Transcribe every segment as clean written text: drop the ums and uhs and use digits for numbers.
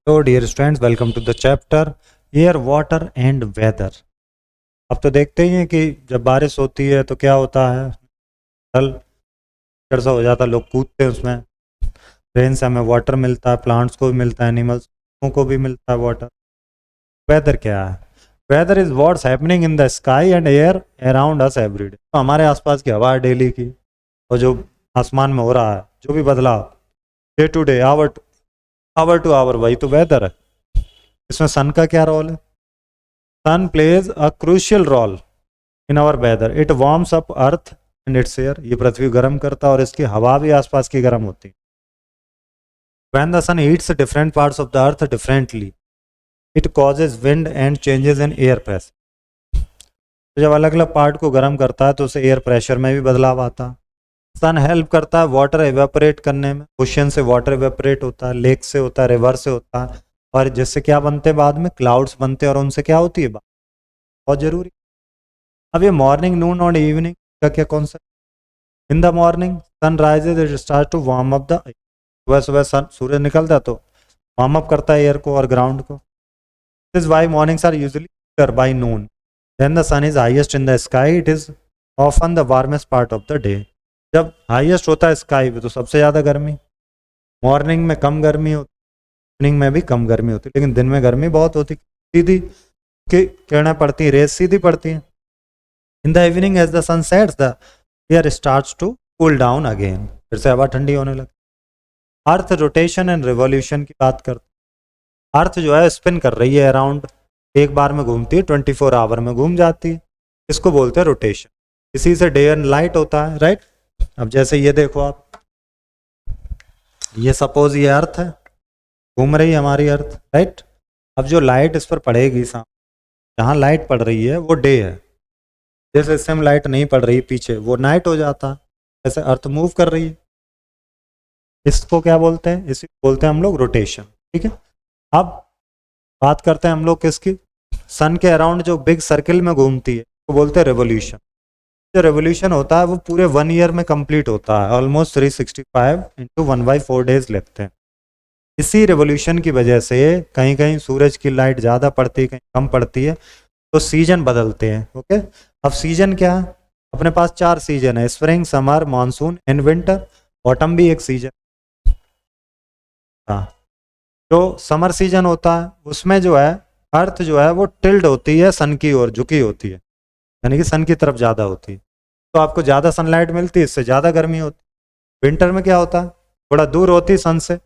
तो dear students, welcome to the chapter air water and weather. अब तो देखते ही हैं कि जब बारिश होती है तो क्या होता है, जल सा हो जाता है, लोग कूदते हैं उसमें। रेन से हमें वाटर मिलता है, प्लांट्स को भी मिलता है, एनिमल्स को भी मिलता है वाटर। वेदर क्या है? Weather is what's happening in the sky and air around us every day. तो हमारे आसपास की हवा है डेली की, और जो आसमान में हो रहा है, जो भी बदलाव day to day, hour to hour, वही तो वेदर है। इसमें सन का क्या रोल है? Sun plays a crucial role in our weather. It warms up earth and its air. ये पृथ्वी गर्म करता है और इसकी हवा भी आसपास की गर्म होती है। When the sun heats different parts of the earth differently, it causes wind and changes in air pressure. तो जब अलग अलग पार्ट को गर्म करता है तो उससे एयर प्रेशर में भी बदलाव आता है। सन हेल्प करता है वाटर एवेपोरेट करने में। ओशियन से वाटर एवेपोरेट होता है, लेक से होता है, रिवर से होता है, और जिससे क्या बनते हैं बाद में? क्लाउड्स बनते हैं, और उनसे क्या होती है? बहुत जरूरी। अब ये मॉर्निंग, नून और इवनिंग का क्या concept? In the morning sun rises, it start to warm up the. सुबह सुबह सन सूर्य निकलता है तो वार्म अप करता है एयर को और ग्राउंड को। This is why mornings are usually clear by noon. When the sun is highest in the sky, it is often the warmest part of the day. जब हाईएस्ट होता है sky पे तो सबसे ज़्यादा गर्मी। मॉर्निंग में कम गर्मी होती, इवनिंग में भी कम गर्मी होती, लेकिन दिन में गर्मी बहुत होती, सीधी की किरणें पड़ती, रेस सीधी पड़ती हैं। In the evening as the sun sets, the air starts to cool down again. फिर से हवा ठंडी होने लगती। अर्थ रोटेशन एंड रिवॉल्यूशन की बात करते। अर्थ जो है स्पिन कर रही है अराउंड, एक बार में घूमती है, 24 आवर में घूम जाती है। इसको बोलते हैं रोटेशन। इसी से डे एंड लाइट होता है, राइट। अब जैसे ये देखो आप, ये सपोज ये अर्थ है, घूम रही है हमारी अर्थ, राइट। अब जो लाइट इस पर पड़ेगी, जहाँ लाइट पड़ रही है वो डे है। जैसे इससे हम लाइट नहीं पड़ रही पीछे, वो नाइट हो जाता है। जैसे अर्थ मूव कर रही है, इसको क्या बोलते हैं? इसी बोलते हैं हम लोग रोटेशन, ठीक है। अब बात करते हैं हम लोग किसकी? सन के अराउंड जो बिग सर्किल में घूमती है वो बोलते हैं रेवोल्यूशन। जो रेवोल्यूशन होता है वो पूरे 1 ईयर में कंप्लीट होता है। ऑलमोस्ट 365 इंटू 1/4 डेज लगते हैं। इसी रेवोल्यूशन की वजह से कहीं कहीं सूरज की लाइट ज़्यादा पड़ती है, कहीं कम पड़ती है, तो सीजन बदलते हैं। ओके, अब सीजन क्या है? अपने पास 4 सीजन है, spring, summer, monsoon and winter. Autumn भी एक सीजन। हाँ, जो समर सीजन होता है उसमें जो है अर्थ जो है वो टिल्ड होती है, सन की ओर झुकी होती है, यानी कि सन की तरफ ज़्यादा होती है। तो आपको ज़्यादा सनलाइट मिलती है, इससे ज़्यादा गर्मी होती है। विंटर में क्या होता है? थोड़ा दूर होती है सन से,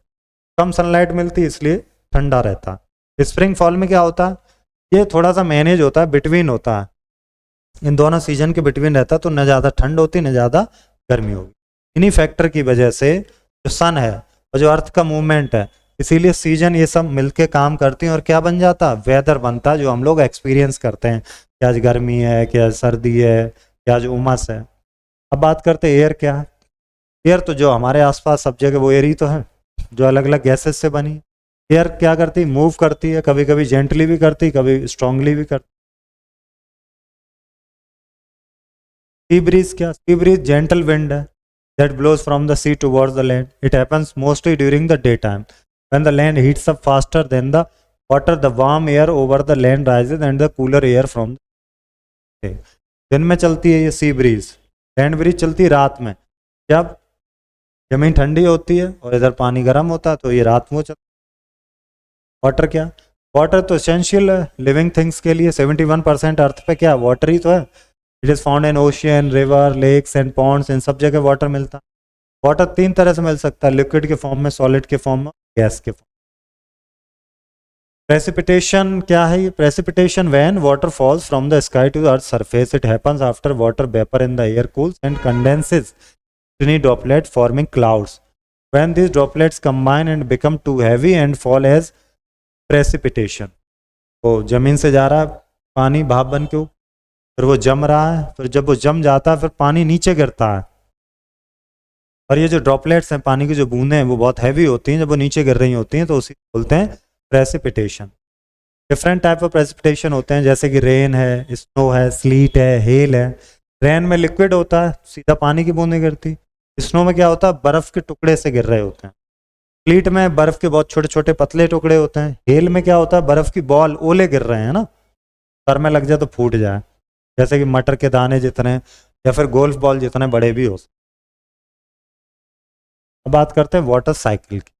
कम सनलाइट मिलती है, इसलिए ठंडा रहता है। स्प्रिंग फॉल में क्या होता है? ये थोड़ा सा मैनेज होता है, बिटवीन होता है, इन दोनों सीजन के बिटवीन रहता है, तो न ज़्यादा ठंड होती न ज़्यादा गर्मी होगी। इन्हीं फैक्टर की वजह से जो सन है और जो अर्थ का मूवमेंट है, इसीलिए सीजन ये सब मिलके काम करती हैं, और क्या बन जाता? वेदर बनता, जो हम लोग एक्सपीरियंस करते हैं कि आज गर्मी है, क्या सर्दी है, क्या आज उमस है। अब बात करते हैं एयर क्या है। एयर तो जो हमारे आसपास सब जगह वो एयर ही तो है, जो अलग अलग गैसेस से बनी है। एयर क्या करती? मूव करती है, कभी कभी जेंटली भी करती, कभी स्ट्रांगली भी करती। सी ब्रीज क्या? सी ब्रीज जेंटल विंड है that blows from the sea towards the land. It happens mostly during the daytime. When the land heats up faster than the water, the warm air over the land rises and the cooler air from the sea. दिन में चलती है ये sea breeze. Land breeze चलती है रात में, जब जमीन ठंडी होती है और इधर पानी गर्म होता है, तो ये रात में चलती है। वाटर क्या? वाटर तो एसेंशियल है लिविंग थिंग्स के लिए। 71% अर्थ पे क्या वाटर ही तो है। It is found in ocean, river, lakes and ponds. इन सब जगह वाटर मिलता है। वाटर 3 तरह से मिल सकता है, लिक्विड के फॉर्म में, सॉलिड के फॉर्म में, गैस के फॉर्म। प्रेसिपिटेशन क्या है? Precipitation when water falls from the sky to the earth surface. It happens after water vapour in the air cools and condenses tiny droplet forming clouds. When these droplets combine and become too heavy and fall as precipitation. तो जमीन से जा रहा है पानी भाप बन के, फिर वो जम रहा है, फिर जब वो जम जाता है फिर पानी नीचे गिरता है, और ये जो ड्रॉपलेट्स हैं, पानी की जो बूंदें हैं, वो बहुत हैवी होती हैं। जब वो नीचे गिर रही होती हैं तो उसी बोलते हैं precipitation. Different type of precipitation होते हैं, जैसे कि रेन है, स्नो है, स्लीट है, हेल है। रेन में लिक्विड होता है, सीधा पानी की बूंदें गिरती। स्नो में क्या होता है? बर्फ के टुकड़े से गिर रहे होते हैं। स्प्लिट में बर्फ के बहुत छोटे छोटे पतले टुकड़े होते हैं। हेल में क्या होता है, बर्फ की बॉल, ओले गिर रहे हैं ना, सर में लग जाए तो फूट जाए, जैसे कि मटर के दाने जितने या फिर गोल्फ बॉल जितने बड़े भी हो सकते। अब बात करते हैं वाटर साइकिल की।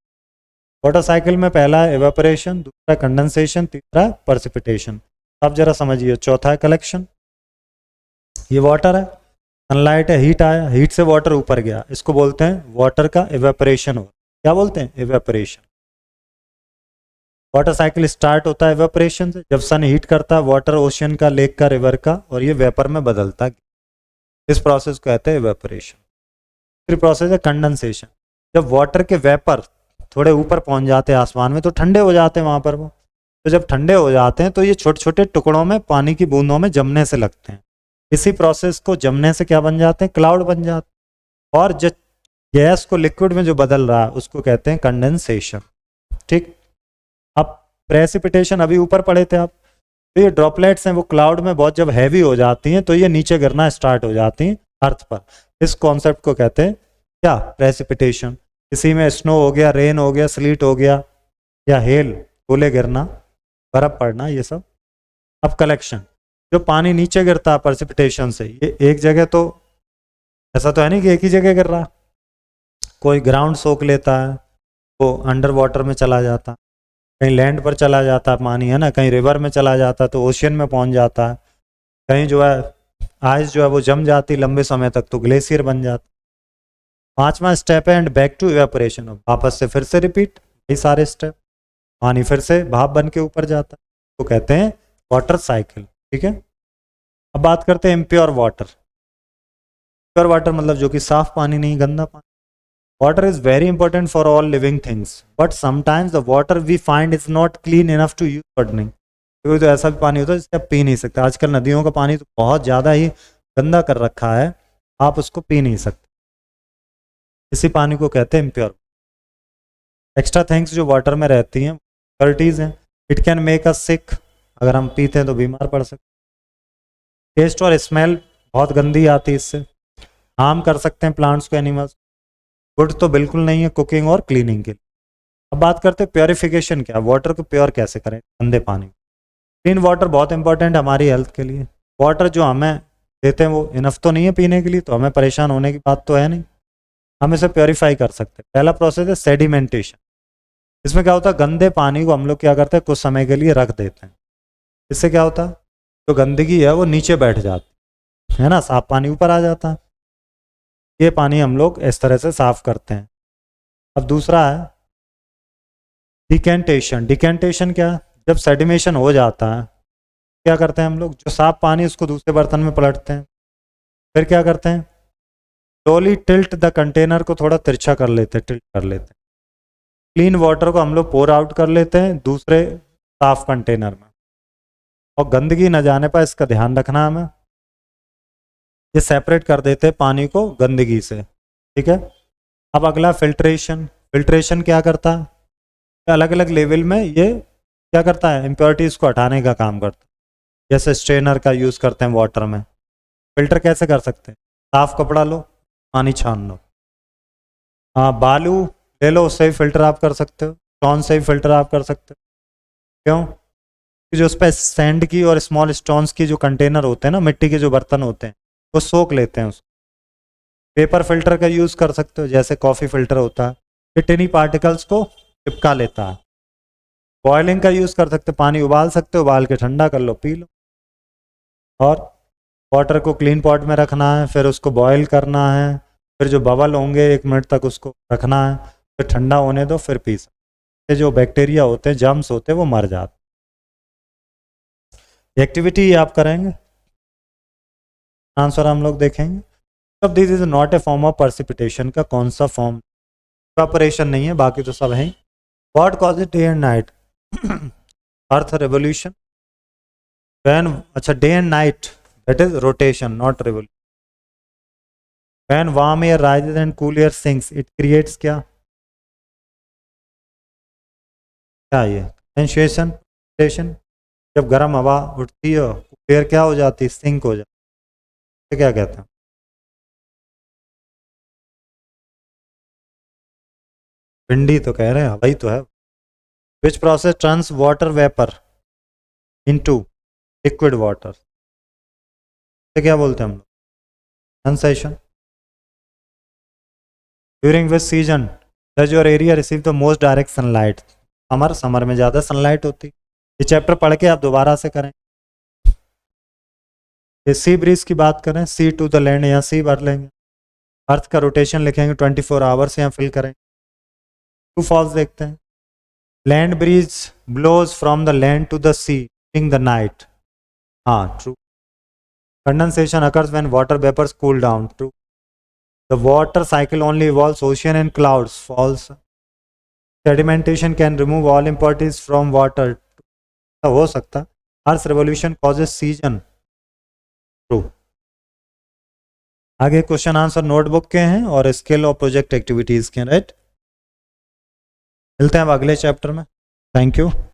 वाटर साइकिल में पहला है एवेपोरेशन, दूसरा कंडेंसेशन, तीसरा परसिपिटेशन। अब जरा समझिए, चौथा है कलेक्शन। ये वाटर है, सनलाइट है, हीट आया, हीट से वाटर ऊपर गया, इसको बोलते हैं वाटर का एवेपोरेशन हो। क्या बोलते हैं, एवेपोरेशन। वाटर साइकिल स्टार्ट होता है एवेपोरेशन से, जब सन हीट करता है वाटर ओशियन का, लेक का, रिवर का, और ये वेपर में बदलता है। इस प्रोसेस को कहते हैं एवेपोरेशन। फिर प्रोसेस है कंडेंसेशन। जब वाटर के वेपर थोड़े ऊपर पहुंच जाते हैं आसमान में तो ठंडे हो जाते हैं वहां पर वो, तो जब ठंडे हो जाते हैं तो ये छोटे छोटे टुकड़ों में पानी की बूंदों में जमने से लगते हैं। इसी प्रोसेस को जमने से क्या बन जाते हैं, क्लाउड बन जाते हैं। और जो गैस को लिक्विड में जो बदल रहा है उसको कहते हैं कंडेंसेशन। ठीक। अब प्रेसिपिटेशन अभी ऊपर पढ़े थे आप, तो ये ड्रॉपलेट्स हैं वो क्लाउड में बहुत जब हैवी हो जाती हैं तो ये नीचे गिरना स्टार्ट हो जाती हैं अर्थ पर। इस कॉन्सेप्ट को कहते हैं क्या, प्रेसिपिटेशन। इसी में स्नो हो गया, रेन हो गया, स्लीट हो गया, या हेल, ओले गिरना, बर्फ पड़ना, ये सब। अब कलेक्शन, जो पानी नीचे गिरता है प्रेसिपिटेशन से, ये एक जगह तो ऐसा तो है नहीं कि एक ही जगह गिर रहा, कोई ग्राउंड सोख लेता है, वो अंडर वाटर में चला जाता, कहीं लैंड पर चला जाता है पानी, है ना, कहीं रिवर में चला जाता है तो ओशियन में पहुंच जाता है, कहीं जो है आइस जो है वो जम जाती लंबे समय तक तो ग्लेशियर बन जाता। पांचवा स्टेप है एंड बैक टू इवेपोरेशन, वापस से फिर से रिपीट, ये सारे स्टेप, पानी फिर से भाप बन के ऊपर जाता है, तो कहते हैं वाटर साइकिल। ठीक है। अब बात करते हैं इम्प्योर वाटर। प्योर वाटर मतलब जो कि साफ पानी नहीं, गंदा पानी। Water is very important for all living things, but sometimes the water we find is not clean enough to use for drinking. कोई तो ऐसा भी पानी होता है जिसे आप पी नहीं सकते। आजकल नदियों का पानी तो बहुत ज़्यादा ही गंदा कर रखा है, आप उसको पी नहीं सकते। इसी पानी को कहते हैं इम्प्योर। एक्स्ट्रा थिंग्स जो वाटर में रहती हैं, इम्प्योरिटीज हैं, इट कैन मेक अस सिक, अगर हम पीते हैं तो बीमार पड़ सकते। टेस्ट और स्मेल बहुत गंदी आती है इससे, हार्म कर सकते हैं प्लांट्स को, एनिमल्स। गुड तो बिल्कुल नहीं है कुकिंग और क्लीनिंग के लिए। अब बात करते हैं प्योरिफिकेशन, क्या वाटर को प्योर कैसे करें गंदे पानी। क्लीन वाटर बहुत इंपॉर्टेंट है हमारी हेल्थ के लिए। वाटर जो हमें देते हैं वो इनफ तो नहीं है पीने के लिए, तो हमें परेशान होने की बात तो है नहीं, हम इसे प्योरीफाई कर सकते हैं। पहला प्रोसेस है सेडिमेंटेशन। इसमें क्या होता है, गंदे पानी को हम लोग क्या करते हैं, कुछ समय के लिए रख देते हैं। इससे क्या होता है, जो गंदगी है वो नीचे बैठ जाती है ना, साफ पानी ऊपर आ जाता है। ये पानी हम लोग इस तरह से साफ करते हैं। अब दूसरा है डिकेंटेशन। डिकेंटेशन क्या, जब सेडिमेशन हो जाता है क्या करते हैं हम लोग, जो साफ पानी उसको दूसरे बर्तन में पलटते हैं, फिर क्या करते हैं, स्लोली टिल्ट द कंटेनर को थोड़ा तिरछा कर लेते हैं, टिल्ट कर लेते हैं। क्लीन वाटर को हम लोग पोर आउट कर लेते हैं दूसरे साफ कंटेनर में, और गंदगी न जाने पर इसका ध्यान रखना हमें, ये सेपरेट कर देते हैं पानी को गंदगी से। ठीक है। अब अगला फिल्ट्रेशन। फिल्ट्रेशन क्या करता है, अलग अलग लेवल में ये क्या करता है, इम्प्योरिटीज़ को हटाने का काम करता है। जैसे स्ट्रेनर का यूज़ करते हैं वाटर में। फिल्टर कैसे कर सकते हैं, साफ कपड़ा लो, पानी छान लो, हाँ बालू ले लो, उससे भी फिल्टर आप कर सकते हो, स्टोन से भी फिल्टर आप कर सकते हो। क्यों, कि जो उस पर सैंड की और स्मॉल स्टोन्स की जो कंटेनर होते हैं ना, मिट्टी के जो बर्तन होते हैं, वो सोख लेते हैं उसको। पेपर फिल्टर का यूज़ कर सकते हो, जैसे कॉफ़ी फिल्टर होता है, ये टिनी पार्टिकल्स को चिपका लेता है। बॉयलिंग का यूज़ कर सकते हो, पानी उबाल सकते हो, उबाल के ठंडा कर लो, पी लो। और वाटर को क्लीन पॉट में रखना है, फिर उसको बॉयल करना है, फिर जो बबल होंगे 1 मिनट तक उसको रखना है, फिर ठंडा होने दो, फिर पी सकते। जो बैक्टीरिया होते हैं, जर्म्स होते हैं, वो मर जाते हैं। एक्टिविटी ये आप करेंगे, आंसर हम लोग देखेंगे। अब this is not a form of पर्सिपिटेशन का कौन सा फॉर्म, ऑपरेशन नहीं है, बाकी तो सब है। What causes day and night, earth revolution, when, अच्छा day and night, that is rotation not revolution. When warm air rises and cool air sinks, it creates क्या, क्या ये कंडेंसेशन। जब गर्म हवा उठती है, एयर क्या हो जाती है, सिंक हो जाती है, क्या कहते हैं, विंडी तो कह रहे हैं, वही तो है। Which process turns water vapour into liquid water, क्या बोलते हैं हम लोग? Concession. During which season does your area receive the most direct sunlight? Summer में ज़्यादा सनलाइट होती। ये चैप्टर पढ़ के आप दोबारा से करें। ये सी ब्रीज की बात करें, सी टू द लैंड, यहाँ सी भर लेंगे। अर्थ का रोटेशन लिखेंगे 24 आवर्स, यहाँ फिल करें। टू फॉल्स देखते हैं। Land breeze blows from the land to the sea during the night, हाँ true. Condensation occurs when water vapours cool down, true. The water cycle only involves ocean and clouds, false. Sedimentation can remove all impurities from water, हो सकता। Earth revolution causes season, true. आगे question answer notebook के हैं और skill और project activities के, right. मिलते हैं अब अगले चैप्टर में। Thank you.